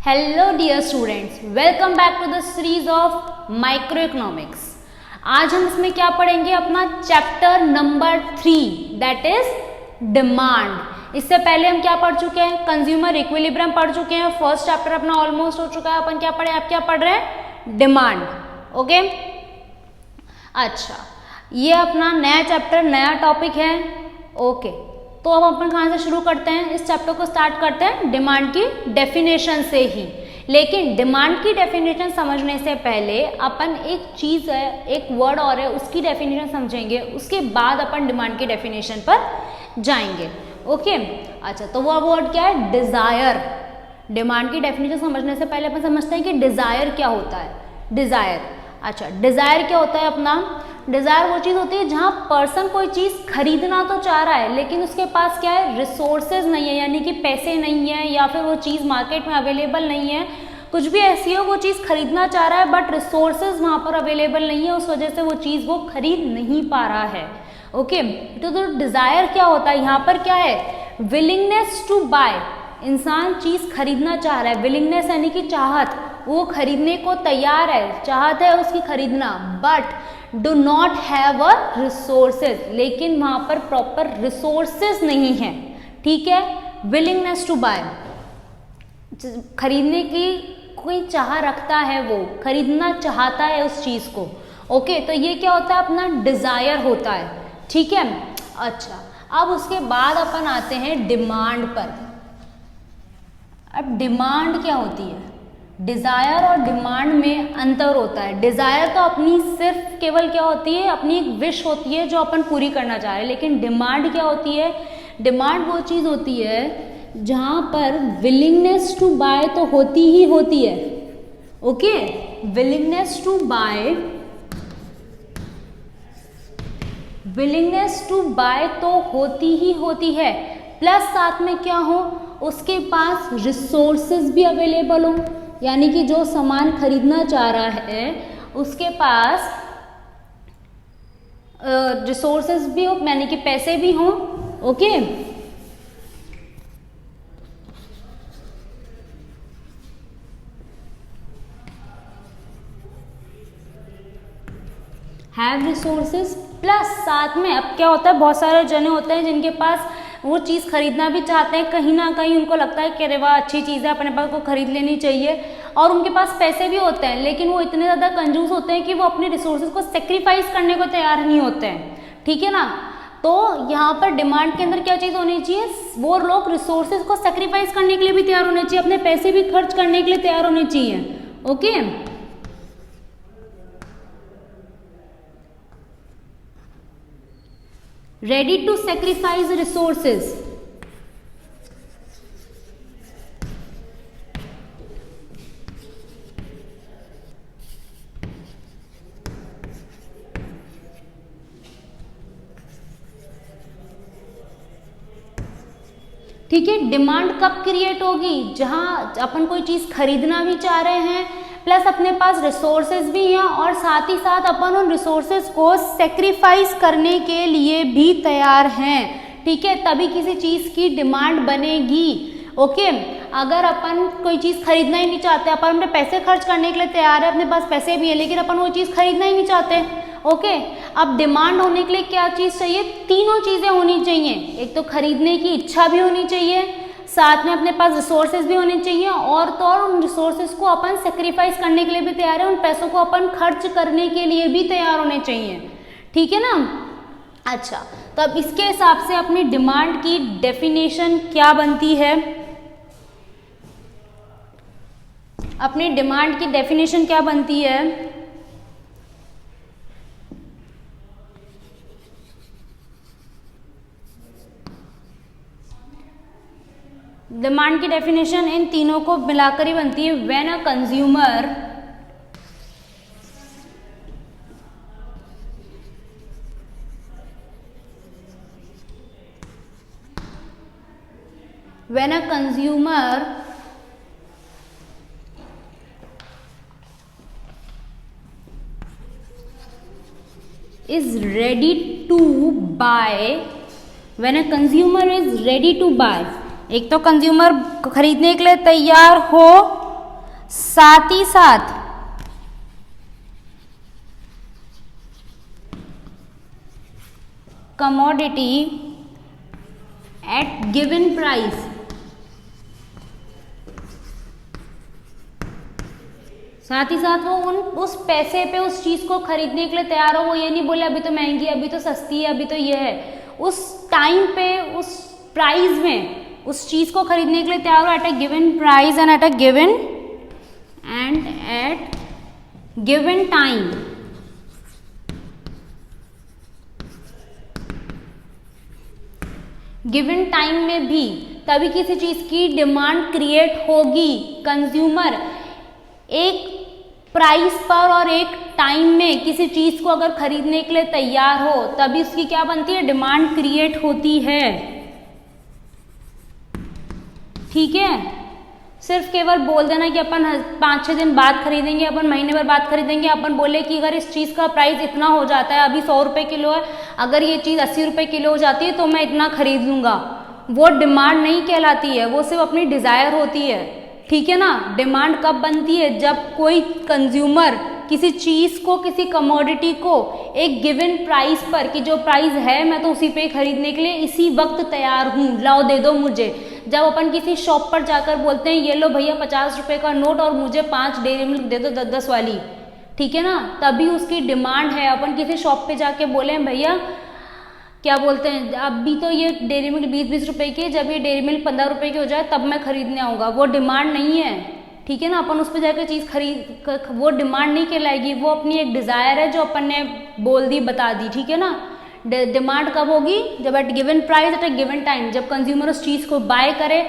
Hello dear students, welcome back to the series of microeconomics. आज हम इसमें क्या पढ़ेंगे? अपना chapter number 3 that is demand. इससे पहले हम क्या पढ़ चुके हैं? कंज्यूमर इक्विलिब्रियम पढ़ चुके हैं। फर्स्ट चैप्टर अपना ऑलमोस्ट हो चुका है। अपन क्या पढ़े? आप क्या पढ़ रहे हैं? डिमांड। ओके, अच्छा, ये अपना नया चैप्टर, नया टॉपिक है। ओके, तो अब अपन कहाँ से शुरू करते हैं? इस चैप्टर को स्टार्ट करते हैं डिमांड की डेफिनेशन से ही। लेकिन डिमांड की डेफिनेशन समझने से पहले अपन एक चीज़ है, एक वर्ड और है, उसकी डेफिनेशन समझेंगे। उसके बाद अपन डिमांड की डेफिनेशन पर जाएंगे। ओके, अच्छा, तो वो वर्ड क्या है? डिज़ायर। डिमांड की डेफिनेशन समझने से पहले अपन समझते हैं कि डिज़ायर क्या होता है। डिज़ायर, अच्छा, डिज़ायर क्या होता है अपना? डिज़ायर वो चीज़ होती है जहाँ पर्सन कोई चीज़ खरीदना तो चाह रहा है, लेकिन उसके पास क्या है? रिसोर्सेज नहीं है, यानी कि पैसे नहीं है, या फिर वो चीज़ मार्केट में अवेलेबल नहीं है। कुछ भी ऐसी हो, वो चीज़ खरीदना चाह रहा है बट रिसोर्सेज वहाँ पर अवेलेबल नहीं है, उस वजह से वो चीज़ वो खरीद नहीं पा रहा है। ओके, तो डिज़ायर क्या होता है यहाँ पर? क्या है? Willingness to buy. इंसान चीज़ खरीदना चाह रहा है। विलिंगनेस यानी कि चाहत, वो खरीदने को तैयार है, चाहत है उसकी खरीदना, but do not have a resources, लेकिन वहाँ पर प्रॉपर रिसोर्सेज नहीं है। ठीक है, विलिंगनेस टू बाय, खरीदने की कोई चाह रखता है, वो खरीदना चाहता है उस चीज़ को। ओके, तो ये क्या होता है? अपना डिज़ायर होता है। ठीक है, अच्छा, अब उसके बाद अपन आते हैं डिमांड पर। अब डिमांड क्या होती है? डिज़ायर और डिमांड में अंतर होता है। डिज़ायर तो अपनी सिर्फ केवल क्या होती है? अपनी एक विश होती है जो अपन पूरी करना चाह रहे हैं। लेकिन डिमांड क्या होती है? डिमांड वो चीज़ होती है जहाँ पर विलिंगनेस टू बाय तो होती ही होती है। Okay, willingness to buy, willingness to buy तो होती ही होती है, प्लस साथ में क्या हो? उसके पास रिसोर्सेज भी अवेलेबल हो, यानी कि जो सामान खरीदना चाह रहा है उसके पास रिसोर्सेज भी हो, यानी कि पैसे भी हों। ओके, हैव रिसोर्सेज प्लस साथ में अब क्या होता है? बहुत सारे जने होते हैं जिनके पास वो चीज़ खरीदना भी चाहते हैं, कहीं ना कहीं उनको लगता है कि अरे वाह अच्छी चीज़ है, अपने पास को खरीद लेनी चाहिए, और उनके पास पैसे भी होते हैं, लेकिन वो इतने ज़्यादा कंजूस होते हैं कि वो अपने रिसोर्सेज को सेक्रीफाइस करने को तैयार नहीं होते हैं। ठीक है ना? तो यहाँ पर डिमांड के अंदर क्या चीज़ होनी चाहिए? वो लोग रिसोर्सेज को सेक्रीफाइस करने के लिए भी तैयार होने चाहिए, अपने पैसे भी खर्च करने के लिए तैयार होने चाहिए। Okay, ready to sacrifice resources। ठीक है, डिमांड कब क्रिएट होगी? जहां अपन कोई चीज खरीदना भी चाह रहे हैं, प्लस अपने पास रिसोर्सेज भी हैं, और साथ ही साथ अपन उन रिसोर्सेज को सेक्रीफाइस करने के लिए भी तैयार हैं। ठीक है, तभी किसी चीज़ की डिमांड बनेगी। ओके, अगर अपन कोई चीज़ खरीदना ही नहीं चाहते, अपन अपने पैसे खर्च करने के लिए तैयार है, अपने पास पैसे भी है, लेकिन अपन वो चीज़ खरीदना ही नहीं चाहते। ओके, अब डिमांड होने के लिए क्या चीज़ चाहिए? तीनों चीज़ें होनी चाहिए। एक तो खरीदने की इच्छा भी होनी चाहिए, साथ में अपने पास रिसोर्सेज भी होने चाहिए, और तो और उन रिसोर्सेज को अपन सेक्रीफाइस करने के लिए भी तैयार है, उन पैसों को अपन खर्च करने के लिए भी तैयार होने चाहिए। ठीक है ना? अच्छा, तो अब इसके हिसाब से अपनी डिमांड की डेफिनेशन क्या बनती है? अपनी डिमांड की डेफिनेशन क्या बनती है? डिमांड की डेफिनेशन इन तीनों को मिलाकर ही बनती है। When a consumer is ready to buy, when a consumer is ready to buy, एक तो कंज्यूमर खरीदने के लिए तैयार हो, साथ ही साथ कमोडिटी एट गिवन प्राइस, साथ ही साथ वो उस पैसे पे उस चीज को खरीदने के लिए तैयार हो। वो ये नहीं बोले अभी तो महंगी है, अभी तो सस्ती है, अभी तो ये है। उस टाइम पे उस प्राइस में उस चीज को खरीदने के लिए तैयार हो at a given price and at given time. Given time में भी तभी किसी चीज की डिमांड क्रिएट होगी। कंज्यूमर एक प्राइस पर और एक टाइम में किसी चीज को अगर खरीदने के लिए तैयार हो तभी उसकी क्या बनती है, डिमांड क्रिएट होती है। ठीक है, सिर्फ केवल बोल देना कि अपन 5-6 दिन बाद खरीदेंगे, अपन महीने भर बाद खरीदेंगे, अपन बोले कि अगर इस चीज का प्राइस इतना हो जाता है, अभी 100 रुपए किलो है, अगर ये चीज 80 रुपए किलो हो जाती है तो मैं इतना खरीद लूंगा, वो डिमांड नहीं कहलाती है, वो सिर्फ अपनी डिजायर होती है। ठीक है ना। डिमांड कब बनती है, जब कोई कंज्यूमर किसी चीज को, किसी कमोडिटी को एक गिवन प्राइस पर, कि जो प्राइस है मैं तो उसी पे खरीदने के लिए इसी वक्त तैयार हूँ, लाओ दे दो मुझे। जब अपन किसी शॉप पर जाकर बोलते हैं ये लो भैया 50 रुपए का नोट और मुझे 5 डेयरी मिल्क दे दो 10-10 वाली, ठीक है ना, तभी उसकी डिमांड है। अपन किसी शॉप पे जाके बोले भैया क्या बोलते हैं, अभी तो ये डेयरी मिल्क 20-20 रुपए की है, जब ये डेयरी मिल्क 15 रुपए की हो जाए तब मैं खरीदने आऊँगा, वो डिमांड नहीं है। ठीक है ना, अपन उस पर जाकर चीज़ खरीद, वो डिमांड नहीं कहलाएगी, वो अपनी एक डिज़ायर है जो अपन ने बोल दी, बता दी। ठीक है ना। डिमांड कब होगी, जब eight given price at A given time, जब कंज्यूमर उस चीज़ को बाय करे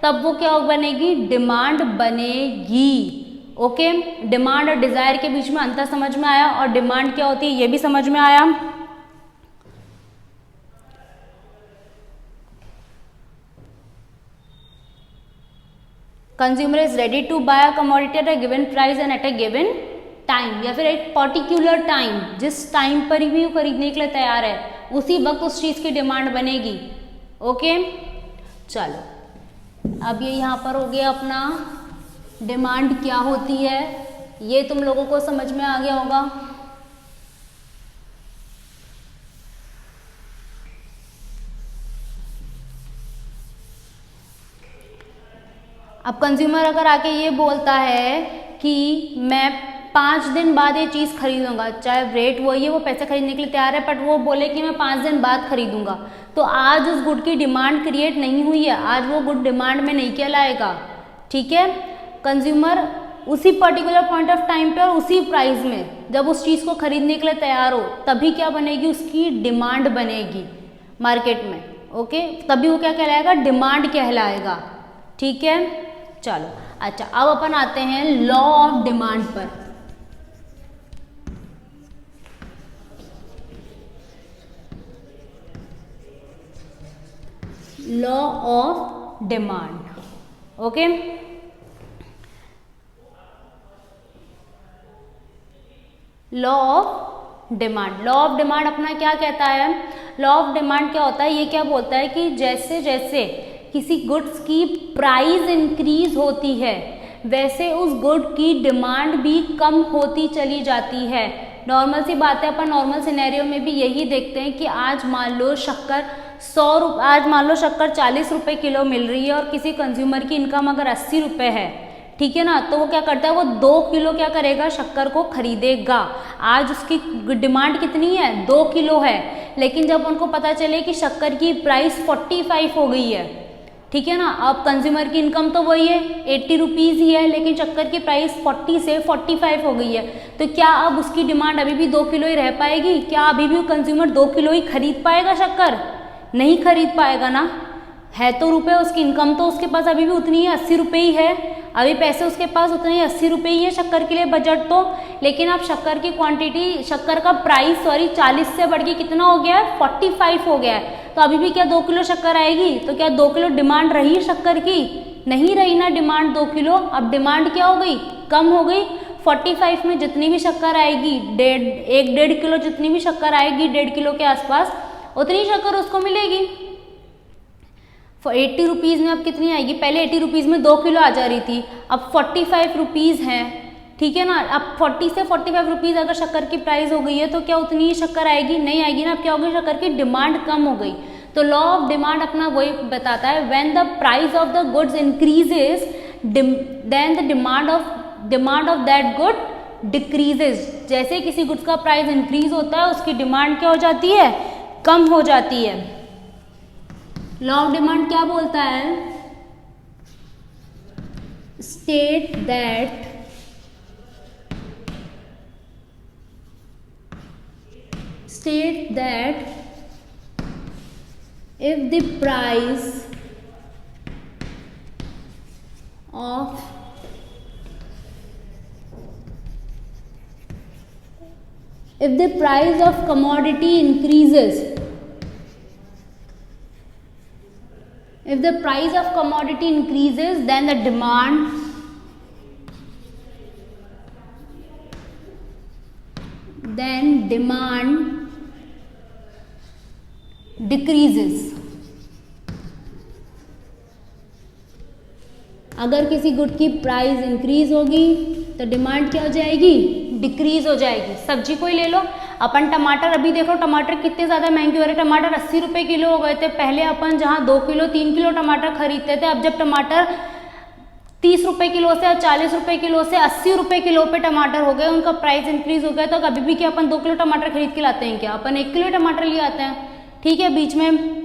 तब वो क्या बनेगी, डिमांड बनेगी। ओके, डिमांड और डिज़ायर के बीच में अंतर समझ में आया, और डिमांड क्या होती है ये भी समझ में आया। Consumer is ready to buy a commodity at a given price and at a given time, या फिर एक पर्टिकुलर टाइम, जिस टाइम पर भी वो खरीदने के लिए तैयार है उसी वक्त उस चीज़ की डिमांड बनेगी। ओके, चलो अब ये यहाँ पर हो गया अपना डिमांड क्या होती है, ये तुम लोगों को समझ में आ गया होगा। अब कंज्यूमर अगर आके ये बोलता है कि मैं 5 दिन बाद ये चीज़ खरीदूंगा, चाहे रेट वही है, वो पैसे खरीदने के लिए तैयार है, बट वो बोले कि मैं 5 दिन बाद खरीदूंगा, तो आज उस गुड की डिमांड क्रिएट नहीं हुई है, आज वो गुड डिमांड में नहीं कहलाएगा। ठीक है, कंज्यूमर उसी पर्टिकुलर पॉइंट ऑफ टाइम पे और उसी प्राइस में जब उस चीज़ को खरीदने के लिए तैयार हो तभी क्या बनेगी, उसकी डिमांड बनेगी मार्केट में। ओके, तभी वो क्या कहलाएगा, डिमांड कहलाएगा। ठीक है, चलो अच्छा, अब अपन आते हैं लॉ ऑफ डिमांड पर। Law of demand. Okay, law of demand. Law of demand अपना क्या कहता है, लॉ ऑफ डिमांड क्या होता है, ये क्या बोलता है कि जैसे जैसे किसी गुड्स की प्राइस इंक्रीज होती है वैसे उस गुड की डिमांड भी कम होती चली जाती है। नॉर्मल सी बात है, अपन नॉर्मल सिनेरियो में भी यही देखते हैं कि आज मान लो शक्कर 40 रुपए किलो मिल रही है और किसी कंज्यूमर की इनकम अगर 80 रुपए है, ठीक है ना, तो वो क्या करता है, वो 2 किलो क्या करेगा, शक्कर को खरीदेगा। आज उसकी डिमांड कितनी है, 2 किलो है, लेकिन जब उनको पता चले कि शक्कर की प्राइस 45 हो गई है, ठीक है ना, अब कंज्यूमर की इनकम तो वही है 80 रुपीज़ ही है, लेकिन शक्कर की प्राइस 40 से 45 हो गई है, तो क्या अब उसकी डिमांड अभी भी 2 किलो ही रह पाएगी? क्या अभी भी कंज्यूमर 2 किलो ही खरीद पाएगा शक्कर? नहीं खरीद पाएगा ना। है तो रुपए, उसकी इनकम तो उसके पास अभी भी उतनी है, 80 रुपये ही है, अभी पैसे उसके पास उतने ही 80 रुपये ही है शक्कर के लिए बजट तो, लेकिन अब शक्कर की क्वांटिटी, शक्कर का प्राइस 40 से बढ़ के कितना हो गया है, 45 हो गया है, तो अभी भी क्या 2 किलो शक्कर आएगी? तो क्या 2 किलो डिमांड रही शक्कर की? नहीं रही ना डिमांड 2 किलो। अब डिमांड क्या हो गई, कम हो गई। 45 में जितनी भी शक्कर आएगी, 1.5 किलो जितनी भी शक्कर आएगी, 1.5 किलो के आसपास, उतनी शक्कर उसको मिलेगी। 80 रुपीज़ में अब कितनी आएगी, पहले 80 रुपीज़ में 2 किलो आ जा रही थी, अब 45 रुपीज़ है, ठीक है ना। अब 40 से 45 रुपीज़ अगर शक्कर की प्राइस हो गई है तो क्या उतनी ही शक्कर आएगी, नहीं आएगी ना। अब क्या होगी, शक्कर की डिमांड कम हो गई। तो लॉ ऑफ डिमांड अपना वही बताता है, when the price of the goods increases then the demand of that good decreases. जैसे किसी गुड्स का प्राइस इंक्रीज होता है उसकी डिमांड क्या हो जाती है, कम हो जाती है। लॉ ऑफ डिमांड क्या बोलता है, state that if the price of commodity increases, if the price of commodity increases then the demand decreases। अगर किसी गुड की प्राइस इंक्रीज होगी तो डिमांड क्या हो जाएगी, डिक्रीज हो जाएगी। सब्जी कोई ले लो, अपन टमाटर अभी देखो, टमाटर कितने ज़्यादा महंगे हो रहे हैं। टमाटर 80 रुपये किलो हो गए थे। पहले अपन जहाँ 2 किलो 3 किलो टमाटर खरीदते थे, अब जब टमाटर 30 रुपये किलो से 40 रुपये किलो से 80 रुपये किलो पे टमाटर हो गए, उनका प्राइस इंक्रीज हो गया। तो कभी भी क्या अपन 2 किलो टमाटर खरीद के लाते हैं क्या, अपन 1 किलो टमाटर ले आते हैं, ठीक है। बीच में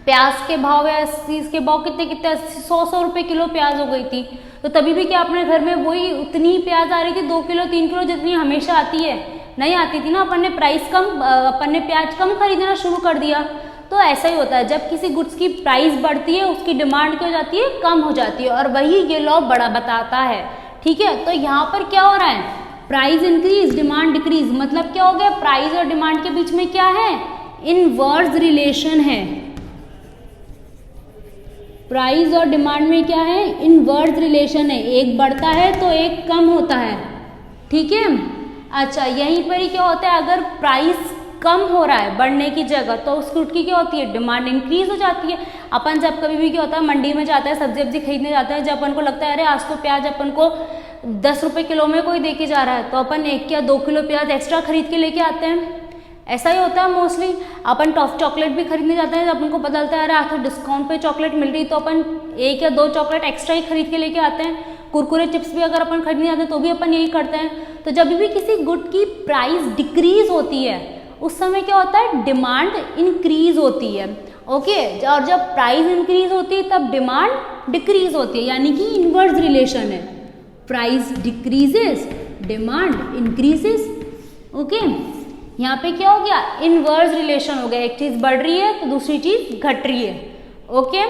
प्याज के भाव या चीज़ के भाव कितने 100 रुपये किलो प्याज हो गई थी। तो तभी भी क्या अपने घर में वही उतनी ही प्याज आ रही थी, 2 किलो 3 किलो जितनी हमेशा आती है, नहीं आती थी ना। अपन ने प्याज कम खरीदना शुरू कर दिया। तो ऐसा ही होता है, जब किसी गुड्स की प्राइस बढ़ती है उसकी डिमांड क्या हो जाती है, कम हो जाती है। और वही ये लॉ बड़ा बताता है, ठीक है। तो यहाँ पर क्या हो रहा है, प्राइस इंक्रीज डिमांड डिक्रीज, मतलब क्या हो गया, प्राइस और डिमांड के बीच में क्या है, इनवर्स रिलेशन है। प्राइस और डिमांड में क्या है, इनवर्स रिलेशन है, एक बढ़ता है तो एक कम होता है, ठीक है। अच्छा, यहीं पर ही क्या होता है, अगर प्राइस कम हो रहा है बढ़ने की जगह तो उस गुड की क्या होती है, डिमांड इंक्रीज हो जाती है। अपन जब कभी भी क्या होता है, मंडी में जाता है, सब्जी खरीदने जाता है, जब अपन को लगता है अरे आज तो प्याज अपन को 10 रुपये किलो में कोई दे के जा रहा है, तो अपन 1 या 2 किलो प्याज एक्स्ट्रा खरीद के लेके आते हैं। ऐसा ही होता है मोस्टली। अपन चॉकलेट भी खरीदने जाते हैं, जब अपन को पता चलता है अरे आज तो डिस्काउंट पे चॉकलेट मिल रही, तो अपन 1 या 2 चॉकलेट एक्स्ट्रा ही खरीद के लेके आते हैं। कुरकुरे चिप्स भी अगर अपन खरीदने जाते हैं तो भी अपन यही करते हैं। तो जब भी किसी गुड की प्राइस डिक्रीज होती है उस समय क्या होता है, डिमांड इंक्रीज होती है, ओके। और जब प्राइस इंक्रीज होती है तब डिमांड डिक्रीज होती है, यानी कि इनवर्स रिलेशन है। Price decreases demand increases, okay. यहाँ पे क्या हो गया, इनवर्स रिलेशन हो गया, एक चीज बढ़ रही है तो दूसरी चीज घट रही है, ओके।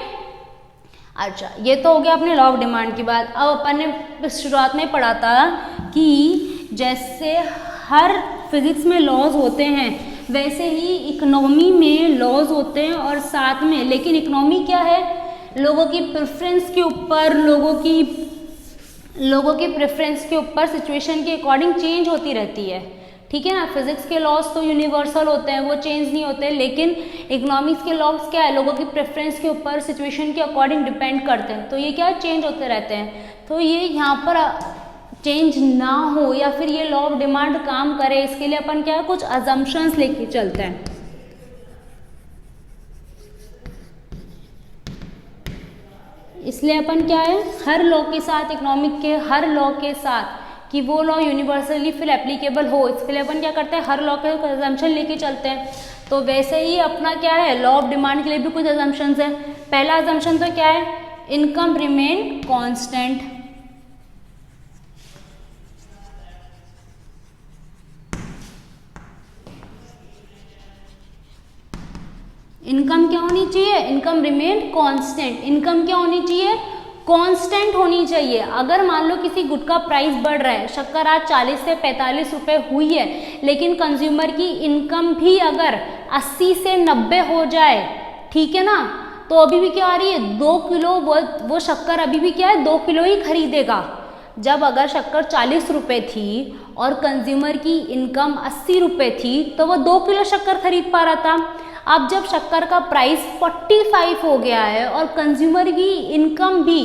अच्छा, ये तो हो गया अपने लॉ ऑफ डिमांड की बात। अब अपन ने शुरुआत में पढ़ा था कि जैसे हर फिजिक्स में लॉज होते हैं वैसे ही इकोनॉमी में लॉज होते हैं, और साथ में, लेकिन इकोनॉमी क्या है, लोगों की प्रेफरेंस के ऊपर, लोगों की प्रेफरेंस के ऊपर सिचुएशन के अकॉर्डिंग चेंज होती रहती है, ठीक है ना। फिजिक्स के लॉज तो यूनिवर्सल होते हैं, वो चेंज नहीं होते, लेकिन इकोनॉमिक्स के लॉज क्या है, लोगों की प्रेफरेंस के ऊपर सिचुएशन के अकॉर्डिंग डिपेंड करते हैं। तो ये क्या है, चेंज होते रहते हैं। तो ये यहाँ पर चेंज ना हो या फिर ये लॉ ऑफ डिमांड काम करे, इसके लिए अपन क्या है, कुछ अजम्पशंस लेके चलते हैं। इसलिए अपन क्या है, हर लॉ के साथ, इकोनॉमिक के हर लॉ के साथ, कि वो लॉ यूनिवर्सली फिर एप्लीकेबल हो, इसके लिए अपन क्या करते हैं, हर लॉ के अजम्पशन लेके चलते हैं। तो वैसे ही अपना क्या है, लॉ ऑफ डिमांड के लिए भी कुछ अजम्पशंस है। पहला अजम्पशन तो क्या है, इनकम रिमेन कांस्टेंट। इनकम क्या होनी चाहिए, इनकम रिमेन कांस्टेंट। इनकम क्या होनी चाहिए, कांस्टेंट होनी चाहिए। अगर मान लो किसी गुड का प्राइस बढ़ रहा है, शक्कर आज 40 से 45 रुपए हुई है, लेकिन कंज्यूमर की इनकम भी अगर 80 से 90 हो जाए, ठीक है ना, तो अभी भी क्या आ रही है, 2 किलो वो शक्कर अभी भी क्या है, 2 किलो ही खरीदेगा। जब अगर शक्कर 40 रुपए थी और कंज्यूमर की इनकम 80 रुपए थी तो वो 2 किलो शक्कर खरीद पा रहा था। अब जब शक्कर का प्राइस 45 हो गया है और कंज्यूमर की इनकम भी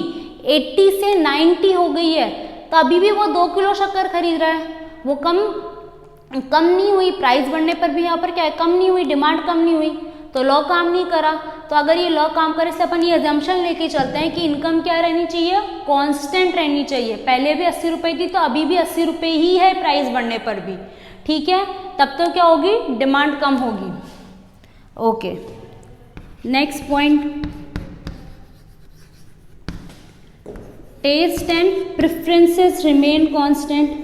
80 से 90 हो गई है, तो अभी भी वो 2 किलो शक्कर खरीद रहा है, वो कम नहीं हुई। प्राइस बढ़ने पर भी यहाँ पर क्या है, कम नहीं हुई, डिमांड कम नहीं हुई, तो लॉ काम नहीं करा। तो अगर ये लॉ काम करे से अपन ये अजम्पशन लेके चलते हैं कि इनकम क्या रहनी चाहिए, कांस्टेंट रहनी चाहिए। पहले भी 80 रुपए थी तो अभी भी 80 रुपए ही है प्राइस बढ़ने पर भी, ठीक है। तब तो क्या होगी, डिमांड कम होगी। Okay, next point, taste and preferences remain constant.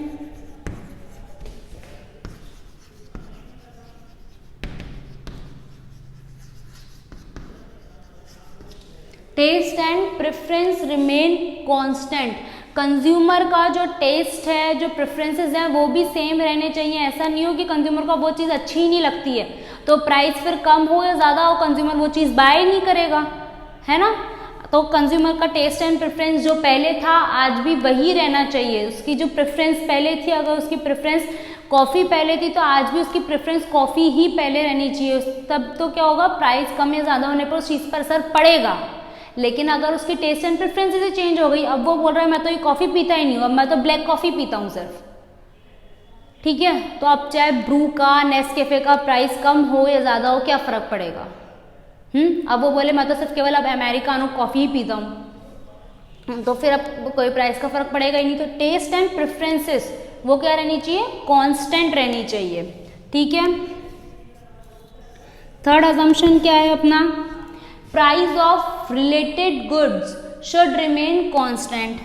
Taste and preference remain constant. Consumer का जो टेस्ट है, जो प्रेफरेंसेस हैं, वो भी सेम रहने चाहिए। ऐसा नहीं हो कि कंज्यूमर को वो चीज़ अच्छी ही नहीं लगती है तो प्राइस फिर कम हो या ज़्यादा हो, कंज्यूमर वो चीज़ बाय नहीं करेगा, है ना। तो कंज्यूमर का टेस्ट एंड प्रेफरेंस जो पहले था आज भी वही रहना चाहिए। उसकी जो प्रेफरेंस पहले थी, अगर उसकी प्रेफरेंस कॉफ़ी पहले थी तो आज भी उसकी प्रेफरेंस कॉफ़ी ही पहले रहनी चाहिए। तब तो क्या होगा, प्राइस कम या ज़्यादा होने पर उस चीज़ पर असर पड़ेगा। लेकिन अगर उसकी टेस्ट एंड प्रेफरेंसेस ही चेंज हो गई, अब वो बोल रहा है मैं तो ये कॉफ़ी पीता ही नहीं हूँ, अब मैं तो ब्लैक कॉफ़ी पीता हूँ सिर्फ, ठीक है, तो अब चाहे ब्रू का, नेस्कैफे का प्राइस कम हो या ज़्यादा हो, क्या फ़र्क पड़ेगा। अब वो बोले मैं तो सिर्फ केवल अब अमेरिकानो कॉफ़ी ही पीता हूँ, तो फिर अब कोई प्राइस का फ़र्क पड़ेगा ही नहीं। तो टेस्ट एंड प्रेफरेंसेस वो क्या रहनी चाहिए, कांस्टेंट रहनी चाहिए, ठीक है। थर्ड अजम्पशन क्या है अपना, price of related goods should remain constant.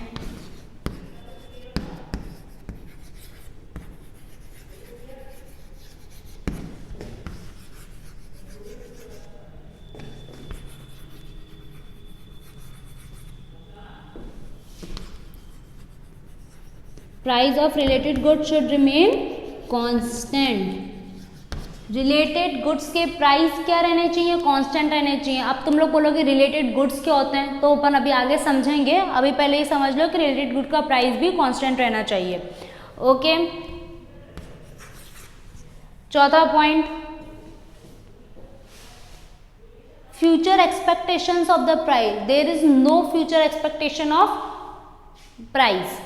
Price of related goods should remain constant. Related goods के प्राइस क्या रहने चाहिए, कांस्टेंट रहने चाहिए। अब तुम लोग बोलोगे रिलेटेड गुड्स क्या होते हैं, तो अपन अभी आगे समझेंगे, अभी पहले ये समझ लो कि रिलेटेड गुड का प्राइस भी कांस्टेंट रहना चाहिए। ओके, चौथा point, future expectations of the price. There is no future expectation of price.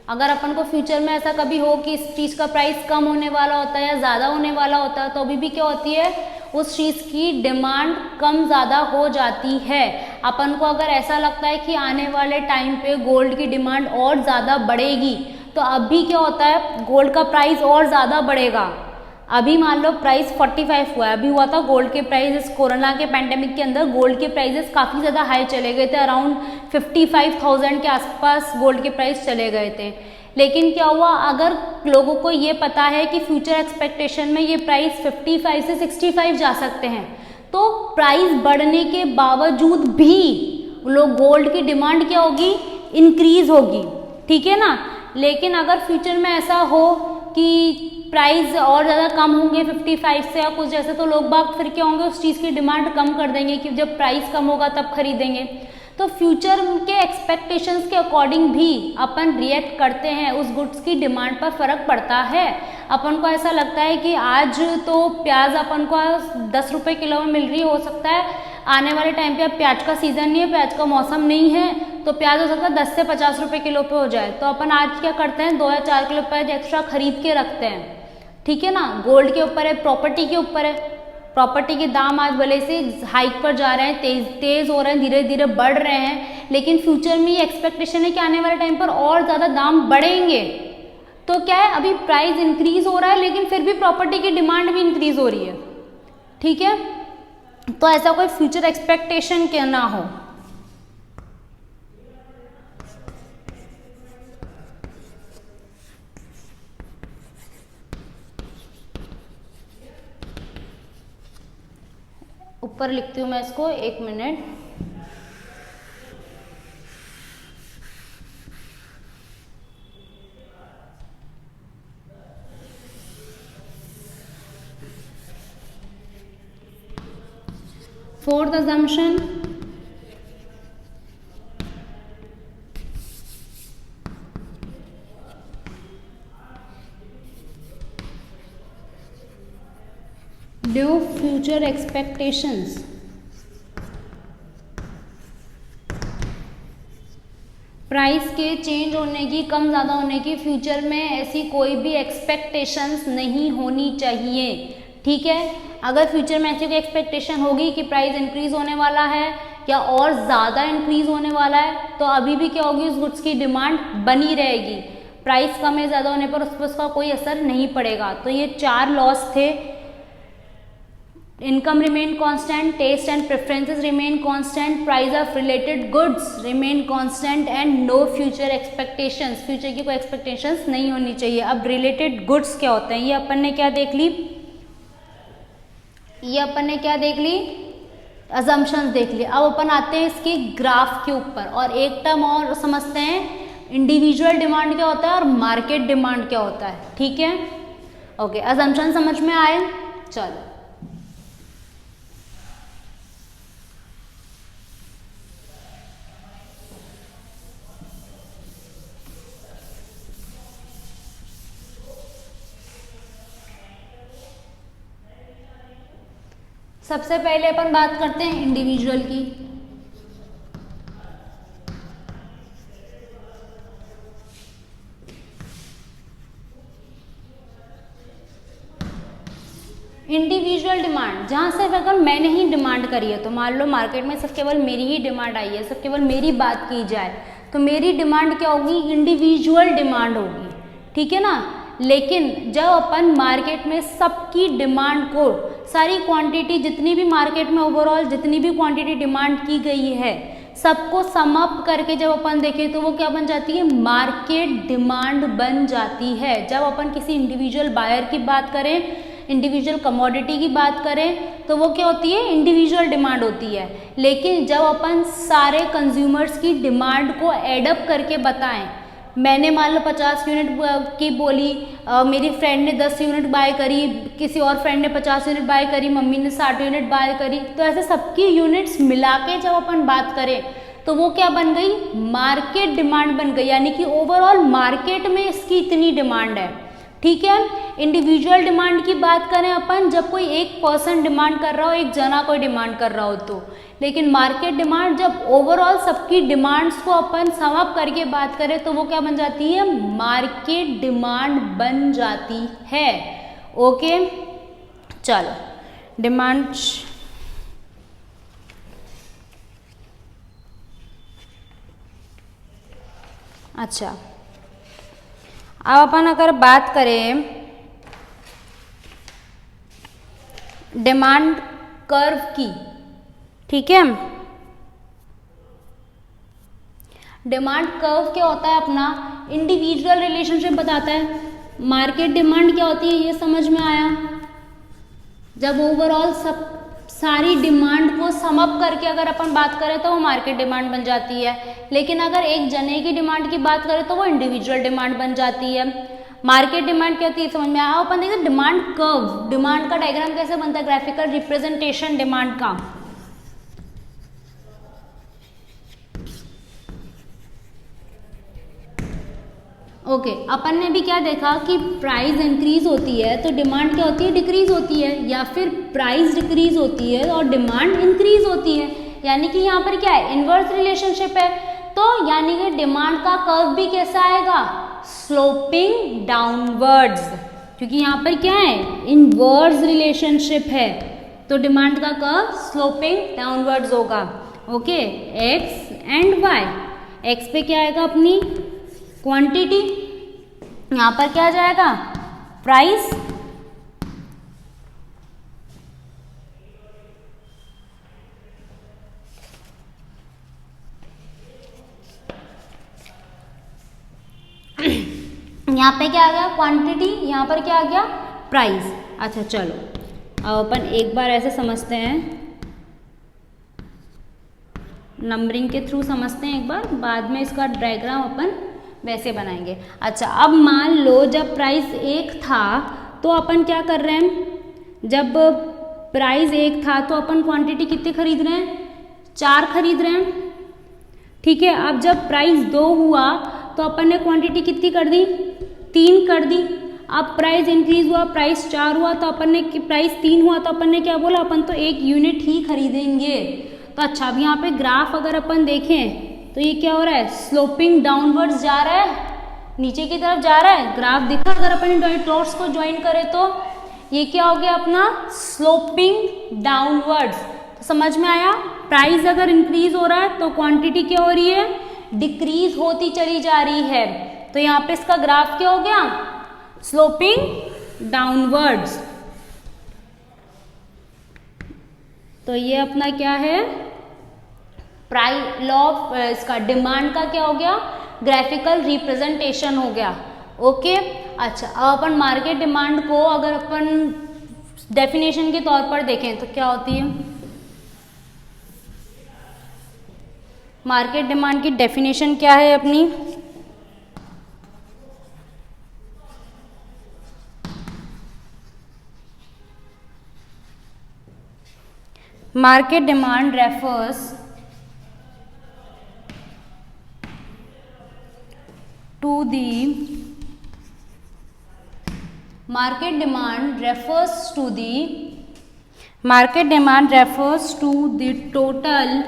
अगर अपन को फ्यूचर में ऐसा कभी हो कि इस चीज़ का प्राइस कम होने वाला होता है या ज़्यादा होने वाला होता है, तो अभी भी क्या होती है, उस चीज़ की डिमांड कम ज़्यादा हो जाती है। अपन को अगर ऐसा लगता है कि आने वाले टाइम पे गोल्ड की डिमांड और ज़्यादा बढ़ेगी, तो अभी क्या होता है, गोल्ड का प्राइस और ज़्यादा बढ़ेगा। अभी मान लो प्राइस 45 हुआ है, अभी हुआ था गोल्ड के प्राइस, इस कोरोना के पैंडेमिक के अंदर गोल्ड के प्राइसेस काफ़ी ज़्यादा हाई चले गए थे, अराउंड 55,000 के आसपास गोल्ड के प्राइस चले गए थे। लेकिन क्या हुआ, अगर लोगों को ये पता है कि फ्यूचर एक्सपेक्टेशन में ये प्राइस 55 से 65 जा सकते हैं, तो प्राइस बढ़ने के बावजूद भी लोग गोल्ड की डिमांड क्या होगी, इंक्रीज होगी, ठीक है ना। लेकिन अगर फ्यूचर में ऐसा हो कि प्राइस और ज़्यादा कम होंगे 55 से या कुछ जैसे, तो लोग बाग फिर क्या होंगे, उस चीज़ की डिमांड कम कर देंगे कि जब प्राइस कम होगा तब खरीदेंगे। तो फ्यूचर के एक्सपेक्टेशंस के अकॉर्डिंग भी अपन रिएक्ट करते हैं, उस गुड्स की डिमांड पर फ़र्क पड़ता है। अपन को ऐसा लगता है कि आज तो प्याज अपन को 10 रुपये किलो में मिल रही हो सकता है आने वाले टाइम पे अब प्याज का सीज़न नहीं है, प्याज का मौसम नहीं है, तो प्याज हो सकता है 10 से 50 रुपये किलो पे हो जाए, तो अपन आज क्या करते हैं, 2 या 4 किलो प्याज एक्स्ट्रा खरीद के रखते हैं, ठीक है ना। गोल्ड के ऊपर है, प्रॉपर्टी के ऊपर है, प्रॉपर्टी के दाम आज भले से हाइक पर जा रहे हैं, तेज हो रहे हैं, धीरे धीरे बढ़ रहे हैं, लेकिन फ्यूचर में ये एक्सपेक्टेशन है कि आने वाले टाइम पर और ज़्यादा दाम बढ़ेंगे। तो क्या है, अभी प्राइस इंक्रीज हो रहा है लेकिन फिर भी प्रॉपर्टी की डिमांड भी इंक्रीज हो रही है, ठीक है। तो ऐसा कोई फ्यूचर एक्सपेक्टेशन क्या ना हो। ऊपर लिखती हूँ मैं इसको, 1 मिनट। Fourth assumption, लो फ्यूचर एक्सपेक्टेशंस, प्राइस के चेंज होने की, कम ज़्यादा होने की फ्यूचर में ऐसी कोई भी एक्सपेक्टेशंस नहीं होनी चाहिए। ठीक है, अगर फ्यूचर में ऐसी कोई एक्सपेक्टेशन होगी कि प्राइस इंक्रीज होने वाला है या और ज़्यादा इंक्रीज होने वाला है, तो अभी भी क्या होगी, उस गुड्स की डिमांड बनी रहेगी। प्राइस कम या ज़्यादा होने पर उस पर उसका कोई असर नहीं पड़ेगा। तो ये 4 लॉस थे। Income remain constant, taste and preferences remain constant, price of related goods remain constant and no future expectations, future की कोई एक्सपेक्टेशंस नहीं होनी चाहिए। अब रिलेटेड गुड्स क्या होते हैं, ये अपन ने क्या देख ली, ये अपन ने क्या देख ली, अजम्पशंस देख ली। अब अपन आते हैं इसके ग्राफ के ऊपर और एक टर्म और समझते हैं, इंडिविजुअल डिमांड क्या होता है और मार्केट डिमांड क्या होता है। ठीक है, ओके, अजम्पशन समझ में आए। चलो, सबसे पहले अपन बात करते हैं इंडिविजुअल की। इंडिविजुअल डिमांड, जहाँ सिर्फ अगर मैंने ही डिमांड करी है, तो मान लो मार्केट में सिर्फ केवल मेरी ही डिमांड आई है, सिर्फ केवल मेरी बात की जाए, तो मेरी डिमांड क्या होगी, इंडिविजुअल डिमांड होगी। ठीक है ना। लेकिन जब अपन मार्केट में सबकी डिमांड को, सारी क्वांटिटी जितनी भी मार्केट में ओवरऑल जितनी भी क्वांटिटी डिमांड की गई है, सबको सम अप करके जब अपन देखें तो वो क्या बन जाती है, मार्केट डिमांड बन जाती है। जब अपन किसी इंडिविजुअल बायर की बात करें, इंडिविजुअल कमोडिटी की बात करें, तो वो क्या होती है, इंडिविजुअल डिमांड होती है। लेकिन जब अपन सारे कंज्यूमर्स की डिमांड को एडअप करके बताएं, मैंने मान लो 50 यूनिट की बोली, मेरी फ्रेंड ने 10 यूनिट बाय करी, किसी और फ्रेंड ने 50 यूनिट बाय करी, मम्मी ने 60 यूनिट बाय करी, तो ऐसे सबकी यूनिट्स मिला के जब अपन बात करें तो वो क्या बन गई, मार्केट डिमांड बन गई। यानी कि ओवरऑल मार्केट में इसकी इतनी डिमांड है। ठीक है। इंडिविजुअल डिमांड की बात करें अपन, जब कोई एक पर्सन डिमांड कर रहा हो, एक जना कोई डिमांड कर रहा हो तो। लेकिन मार्केट डिमांड, जब ओवरऑल सबकी डिमांड्स को अपन सम अप करके बात करें तो वो क्या बन जाती है, मार्केट डिमांड बन जाती है। ओके, चलो डिमांड, अच्छा अब अपन अगर बात करें डिमांड कर्व की, ठीक है, डिमांड कर्व क्या होता है अपना, इंडिविजुअल रिलेशनशिप बताता है। मार्केट डिमांड क्या होती है ये समझ में आया, जब ओवरऑल सब सारी डिमांड को सम अप करके अगर अपन बात करें तो वो मार्केट डिमांड बन जाती है। लेकिन अगर एक जने की डिमांड की बात करें तो वो इंडिविजुअल डिमांड बन जाती है। मार्केट डिमांड क्या होती है समझ में आया। अपन देखिए डिमांड कर्व, डिमांड का डायग्राम कैसे बनता है, ग्राफिकल रिप्रेजेंटेशन डिमांड का। ओके, अपन ने भी क्या देखा कि प्राइस इंक्रीज होती है तो डिमांड क्या होती है, डिक्रीज होती है, या फिर प्राइस डिक्रीज होती है और डिमांड इंक्रीज होती है। यानी कि यहाँ पर क्या है, इनवर्स रिलेशनशिप है। तो यानी कि डिमांड का कर्व भी कैसा आएगा, स्लोपिंग डाउनवर्ड्स, क्योंकि यहाँ पर क्या है, इनवर्स रिलेशनशिप है, तो डिमांड का कर्व स्लोपिंग डाउनवर्ड्स होगा। Okay, X and Y, X पे क्या आएगा अपनी क्वांटिटी, यहाँ पर क्या आ जाएगा प्राइस, यहाँ पे क्या आ गया क्वांटिटी, यहाँ पर क्या आ गया प्राइस। अच्छा चलो अब अपन एक बार ऐसे समझते हैं, नंबरिंग के थ्रू समझते हैं एक बार, बाद में इसका डायग्राम अपन वैसे बनाएंगे। अच्छा अब मान लो जब प्राइस 1 था तो अपन क्या कर रहे हैं, जब प्राइस 1 था तो अपन क्वांटिटी कितनी खरीद रहे हैं, 4 खरीद रहे हैं। ठीक है, अब जब प्राइस 2 हुआ तो अपन ने क्वांटिटी कितनी कर दी, 3 कर दी। अब प्राइस इंक्रीज हुआ, प्राइस 4 हुआ तो अपन ने, प्राइस 3 हुआ तो अपन ने क्या बोला, अपन तो 1 यूनिट ही खरीदेंगे। तो अच्छा, अब यहाँ पे ग्राफ अगर अपन देखें तो ये क्या हो रहा है, स्लोपिंग डाउनवर्ड्स जा रहा है, नीचे की तरफ जा रहा है। ग्राफ दिखा अगर अपन डॉट्स को ज्वाइन करें तो ये क्या हो गया अपना, स्लोपिंग डाउनवर्ड्स। तो समझ में आया, प्राइस अगर इंक्रीज हो रहा है तो क्वांटिटी क्या हो रही है, डिक्रीज होती चली जा रही है। तो यहाँ पे इसका ग्राफ क्या हो गया, स्लोपिंग डाउनवर्ड्स। तो ये अपना क्या है, प्राइस लॉ ऑफ इसका डिमांड का क्या हो गया, ग्राफिकल रिप्रेजेंटेशन हो गया। ओके, अच्छा अब अपन मार्केट डिमांड को अगर अपन डेफिनेशन के तौर पर देखें तो क्या होती है, मार्केट डिमांड की डेफिनेशन क्या है अपनी, market demand refers to the market demand refers to the total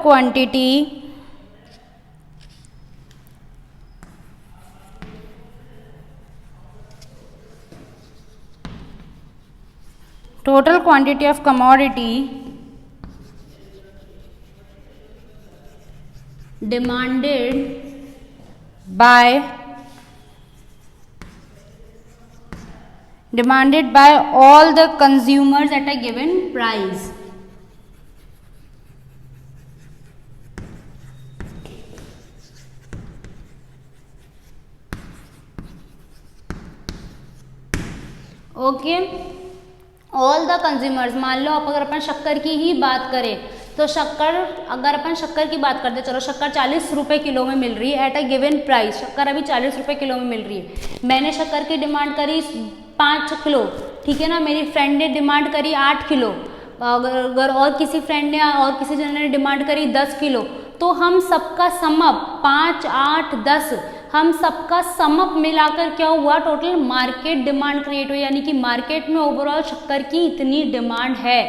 quantity of commodity demanded by all the consumers at a given price. Okay, all the consumers, मान लो अगर अपन शक्कर की ही बात करें तो शक्कर, अगर अपन शक्कर की बात करते, चलो शक्कर 40 रुपये किलो में मिल रही है एट अ गिवन प्राइस, शक्कर अभी 40 रुपये किलो में मिल रही है। मैंने शक्कर की डिमांड करी 5 किलो, ठीक है ना, मेरी फ्रेंड ने डिमांड करी 8 किलो, अगर और किसी फ्रेंड ने और किसी जन ने डिमांड करी 10 किलो, तो हम सबका समअप 5, 8, 10, हम सबका समअप मिलाकर क्या हुआ, टोटल मार्केट डिमांड क्रिएट हुई। यानी कि मार्केट में ओवरऑल शक्कर की इतनी डिमांड है,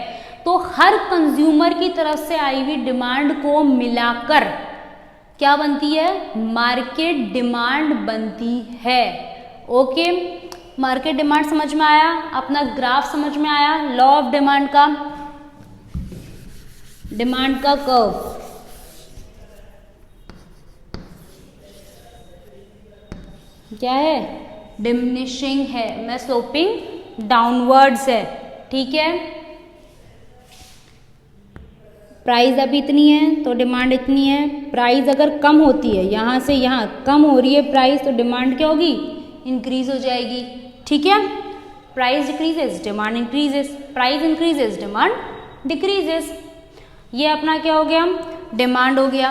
तो हर कंज्यूमर की तरफ से आई हुई डिमांड को मिलाकर क्या बनती है, मार्केट डिमांड बनती है। ओके, मार्केट डिमांड समझ में आया, अपना ग्राफ समझ में आया, लॉ ऑफ डिमांड का, डिमांड का कर्व, क्या है, डिमिनिशिंग है, मैं स्लोपिंग डाउनवर्ड्स है, ठीक है। प्राइस अभी इतनी है तो डिमांड इतनी है, प्राइस अगर कम होती है, यहाँ से यहाँ कम हो रही है प्राइस, तो डिमांड क्या होगी, इंक्रीज हो जाएगी, ठीक है। Price decreases, demand increases, price increases, demand decreases. ये अपना क्या हो गया, डिमांड हो गया,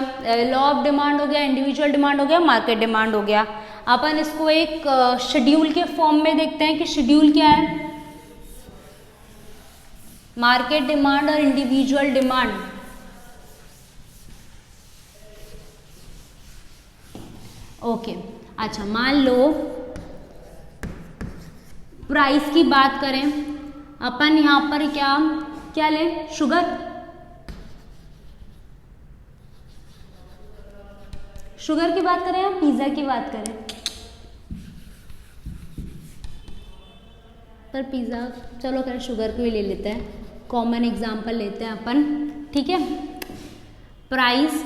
लॉ ऑफ डिमांड हो गया, इंडिविजुअल डिमांड हो गया, मार्केट डिमांड हो गया। अपन इसको एक शेड्यूल के फॉर्म में देखते हैं कि शेड्यूल क्या है, मार्केट डिमांड और इंडिविजुअल डिमांड। ओके, अच्छा मान लो प्राइस की बात करें अपन, यहाँ पर क्या क्या लें, शुगर, शुगर की बात करें या पिज्जा की बात करें, पर पिज्जा चलो करें, शुगर को ही ले लेते हैं, कॉमन एग्जांपल लेते हैं अपन, ठीक है। प्राइस,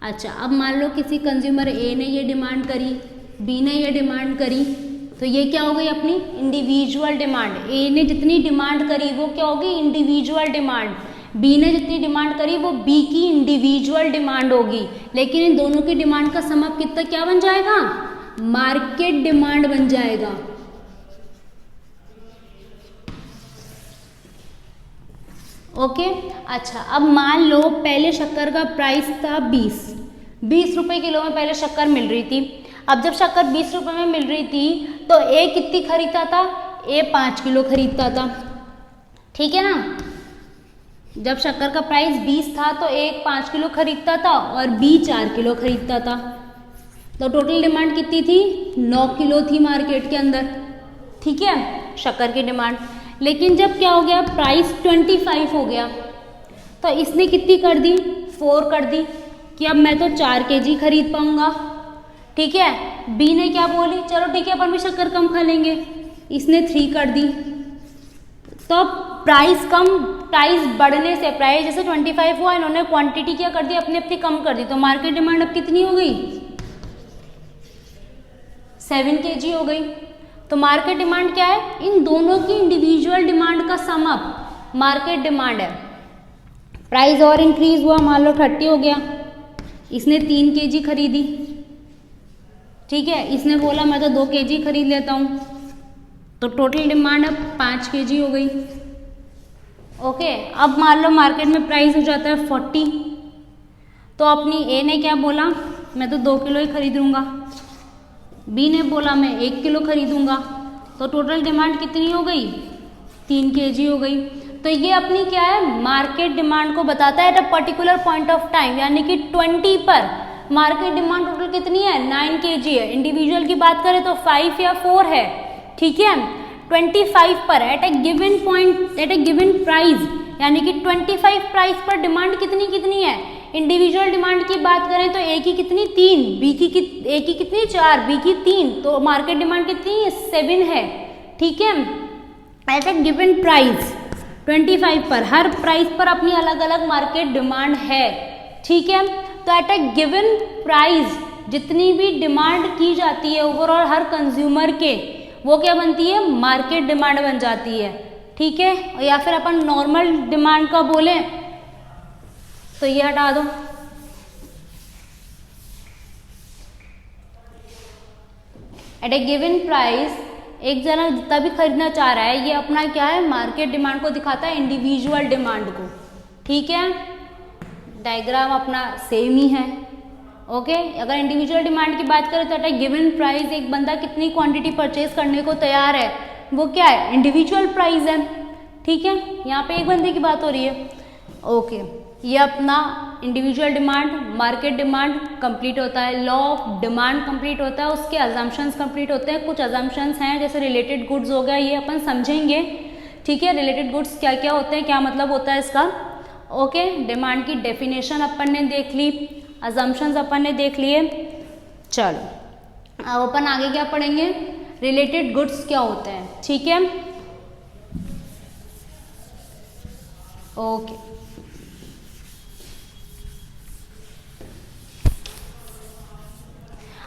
अच्छा अब मान लो किसी कंज्यूमर ए ने ये डिमांड करी, बी ने ये डिमांड करी, तो ये क्या हो गई अपनी इंडिविजुअल डिमांड। ए ने जितनी डिमांड करी वो क्या होगी, इंडिविजुअल डिमांड, बी ने जितनी डिमांड करी वो बी की इंडिविजुअल डिमांड होगी। लेकिन इन दोनों की डिमांड का समअप कितना क्या बन जाएगा, मार्केट डिमांड बन जाएगा। ओके, अच्छा अब मान लो पहले शक्कर का प्राइस था 20 रुपए किलो में पहले शक्कर मिल रही थी। अब जब शक्कर 20 रुपए में मिल रही थी तो ए कितनी खरीदता था, ए 5 किलो खरीदता था, ठीक है ना। जब शक्कर का प्राइस 20 था तो एक 5 किलो खरीदता था और बी 4 किलो खरीदता था, तो टोटल डिमांड कितनी थी? 9 किलो थी मार्केट के अंदर, ठीक है, शक्कर की डिमांड। लेकिन जब क्या हो गया, प्राइस 25 हो गया, तो इसने कितनी कर दी? 4 कर दी कि अब मैं तो 4 केजी खरीद पाऊंगा, ठीक है। बी ने क्या बोली, चलो ठीक है अपन भी शक्कर कम खा लेंगे, इसने 3 कर दी। तो प्राइस बढ़ने से, प्राइस जैसे 25 हुआ, इन्होंने क्वांटिटी क्या कर दी, अपनी अपनी कम कर दी, तो मार्केट डिमांड अब कितनी हो गई? 7 केजी हो गई। तो मार्केट डिमांड क्या है? इन दोनों की इंडिविजुअल डिमांड का सम अप मार्केट डिमांड है। प्राइस और इंक्रीज हुआ, मान लो 30 हो गया, इसने 3 केजी खरीदी, ठीक है, इसने बोला मैं तो 2 केजी खरीद लेता हूँ, तो टोटल डिमांड अब 5 केजी हो गई। ओके, अब मान लो मार्केट में प्राइस हो जाता है 40, तो अपनी ए ने क्या बोला, मैं तो 2 किलो ही खरीदूंगा, बी ने बोला मैं 1 किलो खरीदूंगा, तो टोटल डिमांड कितनी हो गई? 3 केजी हो गई। तो ये अपनी क्या है, मार्केट डिमांड को बताता है at a particular point of time, यानी कि 20 पर मार्केट डिमांड टोटल कितनी है? 9 केजी है। इंडिविजुअल की बात करें तो 5 या 4 है, ठीक है। 25 पर एट ए गिवन पॉइंट, एट ए गिवन प्राइस, यानी कि 25 प्राइस पर डिमांड कितनी है? इंडिविजुअल डिमांड की बात करें तो ए की कितनी? 3, बी की ए की कितनी? 4, बी की 3, तो मार्केट डिमांड कितनी? 7 है, ठीक है। एट ए गिवन प्राइस 25 पर, हर प्राइस पर अपनी अलग अलग मार्केट डिमांड है, ठीक है। तो एट ए गिवन प्राइस जितनी भी डिमांड की जाती है ओवरऑल हर कंज्यूमर के, वो क्या बनती है? मार्केट डिमांड बन जाती है, ठीक है। या फिर अपन नॉर्मल डिमांड का बोलें तो ये हटा दो, एट ए गिवन प्राइस एक जना जितना भी खरीदना चाह रहा है, ये अपना क्या है? मार्केट डिमांड को दिखाता है, इंडिविजुअल डिमांड को, ठीक है। डायग्राम अपना सेम ही है, ओके। अगर इंडिविजुअल डिमांड की बात करें तो एट ए गिवन प्राइस एक बंदा कितनी क्वांटिटी परचेज करने को तैयार है, वो क्या है? इंडिविजुअल प्राइस है, ठीक है। यहाँ पे एक बंदे की बात हो रही है, ओके। ये अपना individual demand, market demand complete होता है, लॉ ऑफ डिमांड कंप्लीट होता है, उसके अजम्पशंस कंप्लीट होते हैं। कुछ अजम्पशंस हैं जैसे रिलेटेड गुड्स हो गया, ये अपन समझेंगे, ठीक है। रिलेटेड गुड्स क्या क्या होते हैं, क्या मतलब होता है इसका, ओके। डिमांड की डेफिनेशन अपन ने देख ली, अजम्पशंस अपन ने देख लिए। चलो अब अपन आगे क्या पढ़ेंगे, रिलेटेड गुड्स क्या होते हैं, ठीक है, ओके।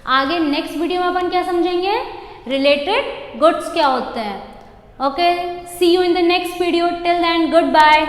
आगे नेक्स्ट वीडियो में अपन क्या समझेंगे, रिलेटेड गुड्स क्या होते हैं, okay. See you in the next video, till then good bye.